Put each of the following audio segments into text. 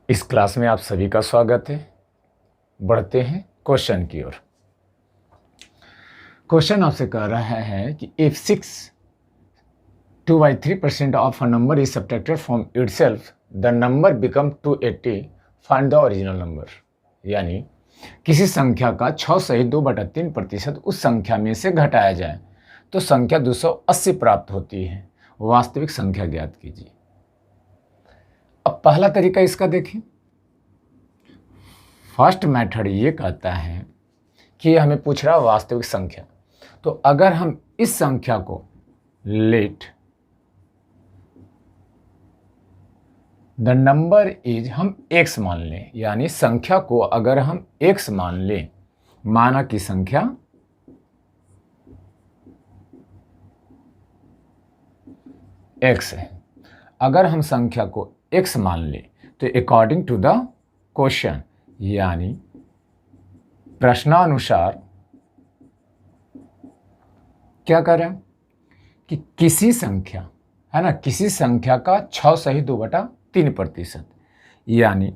इस क्लास में आप सभी का स्वागत है। बढ़ते हैं क्वेश्चन की ओर। क्वेश्चन आपसे कह रहा है कि if 2/3% of a number is subtracted from itself the number become 280, find the original number. यानी किसी संख्या का 6 सहित 2/3% उस संख्या में से घटाया जाए तो संख्या 280 प्राप्त होती है। वास्तविक संख्या ज्ञात कीजिए। अब पहला तरीका इसका देखें। फर्स्ट मेथड ये कहता है कि हमें पूछ रहा है वास्तविक संख्या। तो अगर हम इस संख्या को लेट द नंबर इज हम x मान लें, यानी संख्या को अगर हम x मान लें, माना कि संख्या x है। अगर हम संख्या को x मान लें तो अकॉर्डिंग टू द क्वेश्चन, यानी प्रश्नानुसार क्या करें कि किसी संख्या है ना, किसी संख्या का 6 सहित 2/3%, यानी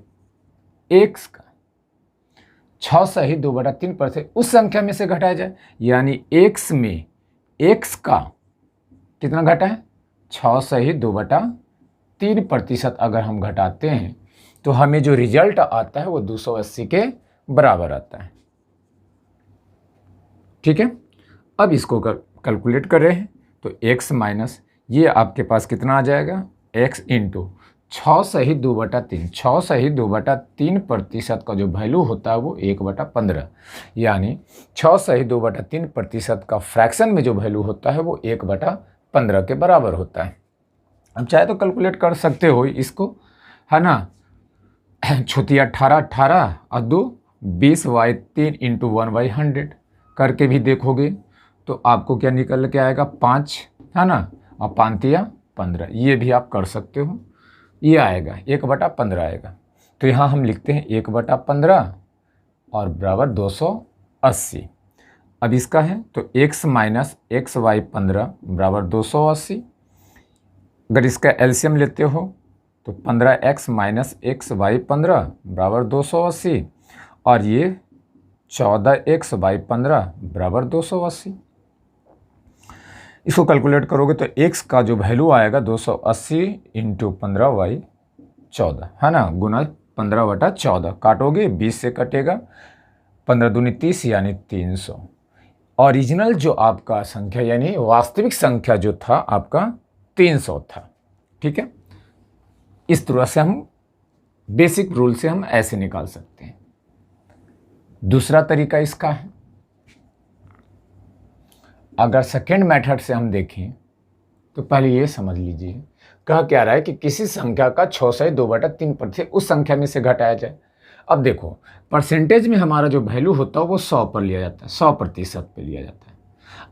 x का 6 सहित 2/3% उस संख्या में से घटाया जाए। यानी x में x का कितना घटा है, 6 सहित 2/3% अगर हम घटाते हैं तो हमें जो रिजल्ट आता है वो 280 के बराबर आता है। ठीक है। अब इसको कैलकुलेट कर रहे हैं तो x माइनस ये आपके पास कितना आ जाएगा, x इंटू 6 सहित 2/3। 6 सहित 2/3% का जो वैल्यू होता है वो 1/15, यानी 6 सहित 2/3% का फ्रैक्शन में जो वैल्यू होता है वो 1/15 के बराबर होता है। अब चाहे तो कैलकुलेट कर सकते हो इसको, है ना। छुती 18 और 2 20/3 इंटू 1/100 करके भी देखोगे तो आपको क्या निकल के आएगा, 5, है ना, और 5×15। ये भी आप कर सकते हो। ये आएगा 1/15 आएगा। तो यहाँ हम लिखते हैं 1/15 और बराबर 280। अब इसका है तो x माइनस x/15 बराबर 280। अगर इसका एलसीएम लेते हो तो 15x माइनस x/15 बराबर 280 और ये 14x/15 बराबर 280। इसको कैलकुलेट करोगे तो x का जो वैल्यू आएगा 280 इंटू 15/14, है ना, गुना 15/14। काटोगे 20 से कटेगा, 15 दूनी 30 यानी 300। ओरिजिनल जो आपका संख्या यानी वास्तविक संख्या जो था आपका 300 था। ठीक है। इस तरह से हम बेसिक रूल से हम ऐसे निकाल सकते हैं। दूसरा तरीका इसका है, अगर सेकेंड मेथड से हम देखें तो पहले ये समझ लीजिए कह क्या रहा है कि किसी संख्या का 6 सहित 2/3% उस संख्या में से घटाया जाए। अब देखो परसेंटेज में हमारा जो वैल्यू होता है वो 100 पर लिया जाता है, 100% पे लिया जाता है।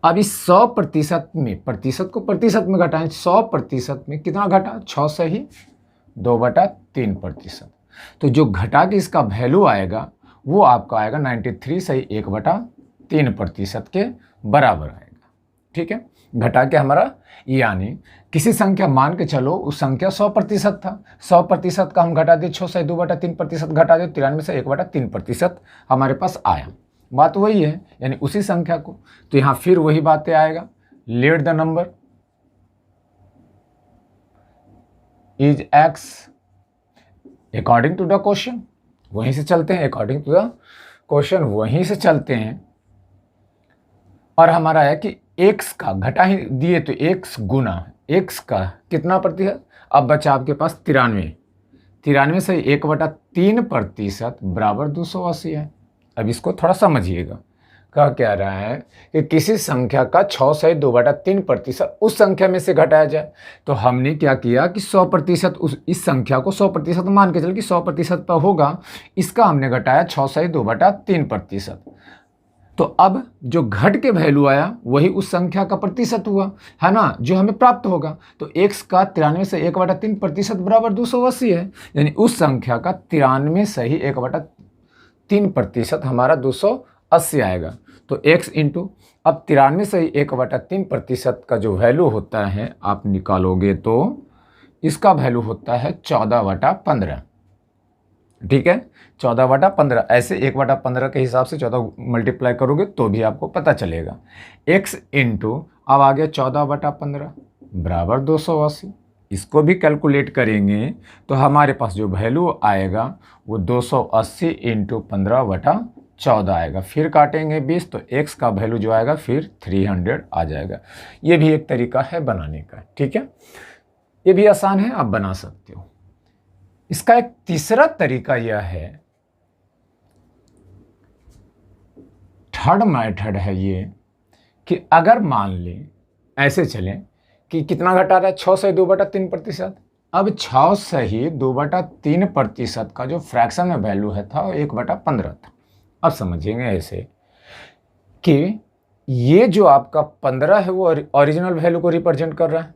अब इस 100% में प्रतिशत को प्रतिशत में घटाएं, 100% में कितना घटा, 6 सहित 2/3%। तो जो घटा के इसका वैल्यू आएगा वो आपका आएगा 93 सही 1/3% के बराबर आएगा। ठीक है। घटा के हमारा, यानी किसी संख्या मान के चलो उस संख्या 100% था, 100% का हम घटा दे 6 से 2/3% घटा दे 93 से 1/3% हमारे पास आया। बात वही है, यानी उसी संख्या को। तो यहाँ फिर वही बातें आएगा, let the number is x according to the question. वहीं से चलते हैं, अकॉर्डिंग टू द क्वेश्चन वहीं से चलते हैं। और हमारा है कि x का घटा ही दिए तो x गुना x का कितना प्रतिशत, अब बचा आपके पास 93 से 1/3% बराबर 280 है। अब इसको थोड़ा समझिएगा। कह क्या रहा है कि किसी संख्या का 6 से 2/3% उस संख्या में से घटाया जाए। तो हमने क्या किया कि 100% इस संख्या को 100% मान के चल कि 100% पर होगा, इसका हमने घटाया 6 से 2/3%। तो अब जो घट के वैल्यू आया वही उस संख्या का प्रतिशत हुआ, है ना, जो हमें प्राप्त होगा। तो x का 93 से 1/3% बराबर 280 है, यानी उस संख्या का 93 से ही 1/3% हमारा 280 आएगा। तो x इंटू अब 93 से ही 1/3% का जो वैल्यू होता है आप निकालोगे तो इसका वैल्यू होता है 14/15। ठीक है, 14/15 ऐसे 1/15 के हिसाब से 14 मल्टीप्लाई करोगे तो भी आपको पता चलेगा। x इंटू अब आ गया 14/15 बराबर 280। इसको भी कैलकुलेट करेंगे तो हमारे पास जो वैल्यू आएगा वो 280 इंटू 15/14 आएगा। फिर काटेंगे 20 तो x का वैल्यू जो आएगा फिर 300 आ जाएगा। ये भी एक तरीका है बनाने का, ठीक है, ये भी आसान है, आप बना सकते हो। इसका एक तीसरा तरीका यह है, थर्ड मेथड है ये, कि अगर मान लें ऐसे चलें कि कितना घटा रहा है 6 से 2/3%। अब 6 से ही 2/3% का जो फ्रैक्शन में वैल्यू है था वो 1/15 था। अब समझिएंगे ऐसे कि ये जो आपका 15 है वो ओरिजिनल वैल्यू को रिप्रेजेंट कर रहा है,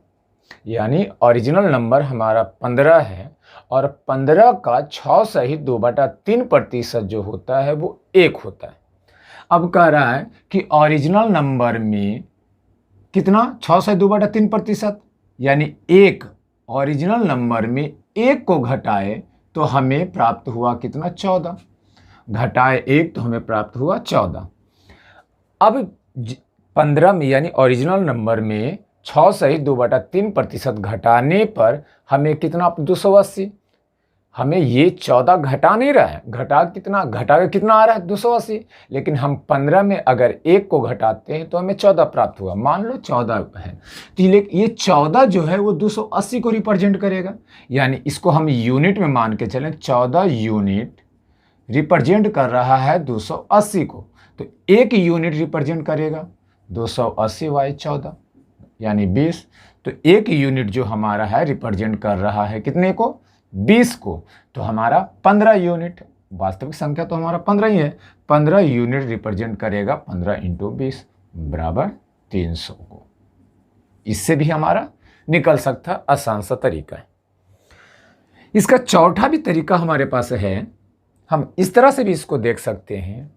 यानी ओरिजिनल नंबर हमारा 15 है और 15 का 6 से ही 2/3% जो होता है वो 1 होता है। अब कह रहा है कि ओरिजिनल नंबर में कितना 6 से 2/3%, यानी 1 ओरिजिनल नंबर में 1 को घटाए तो हमें प्राप्त हुआ कितना 14, घटाए 1 तो हमें प्राप्त हुआ 14। अब 15 में यानी ओरिजिनल नंबर में 6 से ही 2/3% घटाने पर हमें कितना 280, हमें ये 14 घटा नहीं रहा है, घटा के कितना आ रहा है 280, लेकिन हम 15 में अगर 1 को घटाते हैं तो हमें 14 प्राप्त हुआ। मान लो 14 है तो ये 14 जो है वो 280 को रिप्रेजेंट करेगा, यानी इसको हम यूनिट में मान के चलें 14 यूनिट रिप्रेजेंट कर रहा है 280 को, तो 1 यूनिट रिप्रेजेंट करेगा 280/14 यानी 20। तो 1 यूनिट जो हमारा है रिप्रेजेंट कर रहा है कितने को 20 को, तो हमारा 15 यूनिट, वास्तविक संख्या तो हमारा 15 ही है, 15 यूनिट रिप्रेजेंट करेगा 15 इंटू 20 बराबर 300 को। इससे भी हमारा निकल सकता आसान सा तरीका है। इसका चौथा भी तरीका हमारे पास है, हम इस तरह से भी इसको देख सकते हैं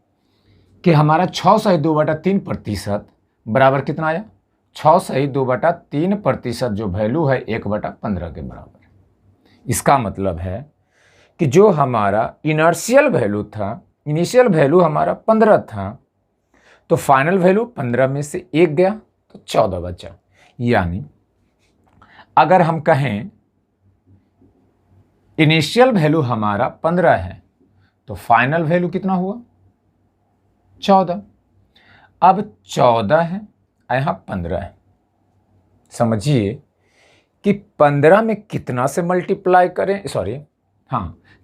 कि हमारा 6 से 2/3% बराबर कितना आया 6 से 2/3% जो वैल्यू है 1/15 के बराबर। इसका मतलब है कि जो हमारा इनर्शियल वैल्यू था, इनिशियल वैल्यू हमारा 15 था, तो फाइनल वैल्यू 15 में से 1 गया तो 14 बचा। यानी अगर हम कहें इनिशियल वैल्यू हमारा 15 है तो फाइनल वैल्यू कितना हुआ 14। अब 14 है यहाँ 15 है, समझिए कि 15 में कितना से मल्टीप्लाई करें,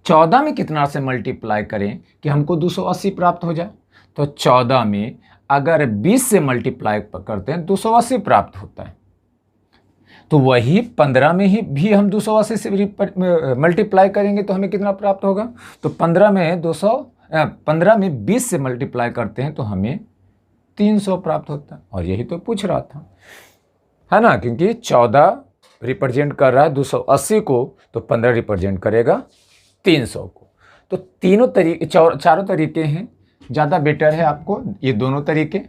14 में कितना से मल्टीप्लाई करें कि हमको 280 प्राप्त हो जाए। तो 14 में अगर 20 से मल्टीप्लाई करते हैं 280 प्राप्त होता है, तो वही 15 में ही भी हम 280 से मल्टीप्लाई करेंगे तो हमें कितना प्राप्त होगा। तो 15 में 20 से मल्टीप्लाई करते हैं तो हमें 300 प्राप्त होता है, और यही तो पूछ रहा था, है ना, क्योंकि 14 रिप्रेजेंट कर रहा है 280 को तो 15 रिप्रेजेंट करेगा 300 को। तो चारों तरीके हैं, ज़्यादा बेटर है आपको ये दोनों तरीके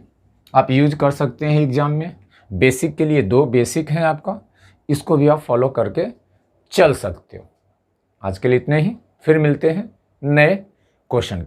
आप यूज कर सकते हैं एग्जाम में। बेसिक के लिए 2 बेसिक हैं आपका, इसको भी आप फॉलो करके चल सकते हो। आज के लिए इतने ही, फिर मिलते हैं नए क्वेश्चन के।